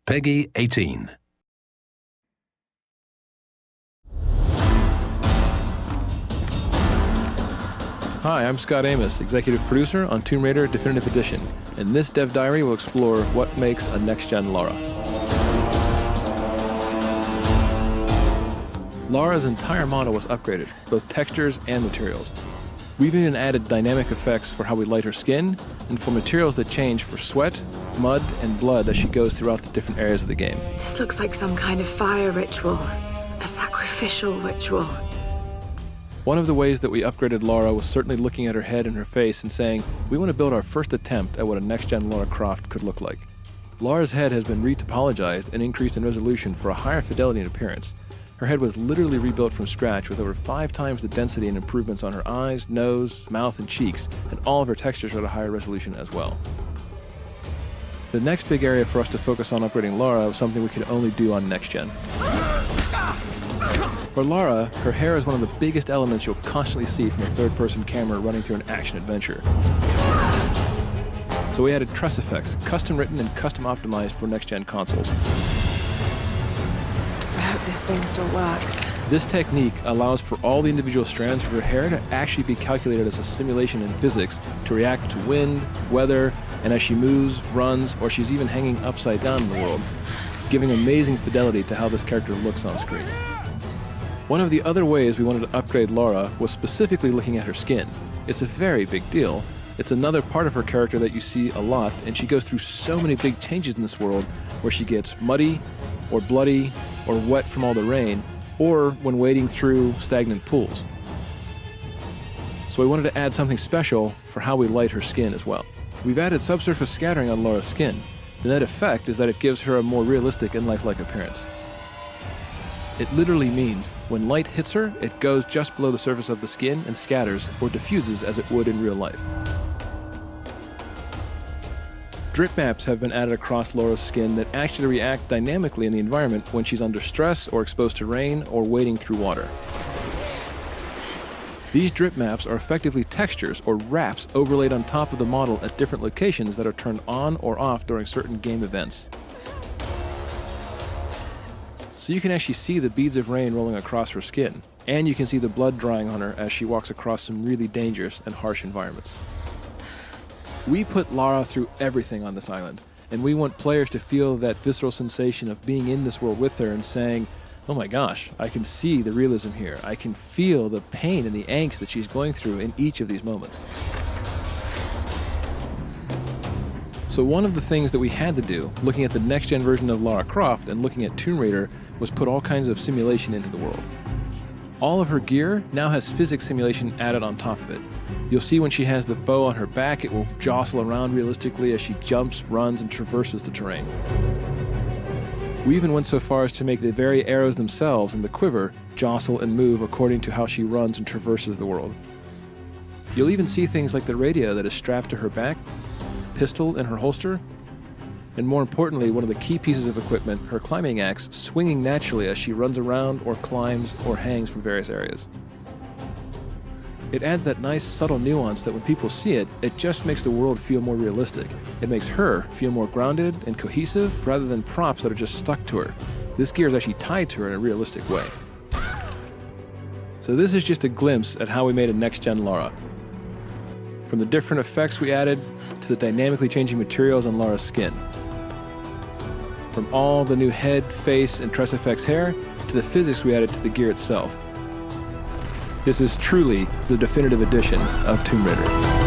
PEGI 18. Hi, I'm Scott Amos, executive producer on Tomb Raider Definitive Edition, and this Dev Diary will explore what makes a next-gen Lara. Lara's entire model was upgraded, both textures and materials. We've even added dynamic effects for how we light her skin, and for materials that change for sweat, mud, and blood as she goes throughout the different areas of the game. This looks like some kind of fire ritual, a sacrificial ritual. One of the ways that we upgraded Lara was certainly looking at her head and her face and saying, we want to build our first attempt at what a next-gen Lara Croft could look like. Lara's head has been retopologized and increased in resolution for a higher fidelity and appearance. Her head was literally rebuilt from scratch with over 5 times the density and improvements on her eyes, nose, mouth, and cheeks, and all of her textures are at a higher resolution as well. The next big area for us to focus on upgrading Lara was something we could only do on next-gen. For Lara, her hair is one of the biggest elements you'll constantly see from a third-person camera running through an action adventure. So we added truss effects, custom written and custom optimized for next-gen consoles. I hope this thing still works. This technique allows for all the individual strands of her hair to actually be calculated as a simulation in physics to react to wind, weather, and as she moves, runs, or she's even hanging upside down in the world, giving amazing fidelity to how this character looks on screen. One of the other ways we wanted to upgrade Lara was specifically looking at her skin. It's a very big deal. It's another part of her character that you see a lot, and she goes through so many big changes in this world where she gets muddy, or bloody, or wet from all the rain, or when wading through stagnant pools. So we wanted to add something special for how we light her skin as well. We've added subsurface scattering on Lara's skin. The net effect is that it gives her a more realistic and lifelike appearance. It literally means when light hits her, it goes just below the surface of the skin and scatters or diffuses as it would in real life. Drip maps have been added across Lara's skin that actually react dynamically in the environment when she's under stress or exposed to rain or wading through water. These drip maps are effectively textures or wraps overlaid on top of the model at different locations that are turned on or off during certain game events. So you can actually see the beads of rain rolling across her skin, and you can see the blood drying on her as she walks across some really dangerous and harsh environments. We put Lara through everything on this island, and we want players to feel that visceral sensation of being in this world with her and saying, oh my gosh, I can see the realism here. I can feel the pain and the angst that she's going through in each of these moments. So one of the things that we had to do, looking at the next-gen version of Lara Croft and looking at Tomb Raider, was put all kinds of simulation into the world. All of her gear now has physics simulation added on top of it. You'll see when she has the bow on her back, it will jostle around realistically as she jumps, runs, and traverses the terrain. We even went so far as to make the very arrows themselves and the quiver jostle and move according to how she runs and traverses the world. You'll even see things like the radio that is strapped to her back, the pistol in her holster, and more importantly, one of the key pieces of equipment, her climbing axe, swinging naturally as she runs around or climbs or hangs from various areas. It adds that nice, subtle nuance that when people see it, it just makes the world feel more realistic. It makes her feel more grounded and cohesive rather than props that are just stuck to her. This gear is actually tied to her in a realistic way. So this is just a glimpse at how we made a next-gen Lara. From the different effects we added, to the dynamically changing materials on Lara's skin. From all the new head, face, and Truss FX hair, to the physics we added to the gear itself. This is truly the definitive edition of Tomb Raider.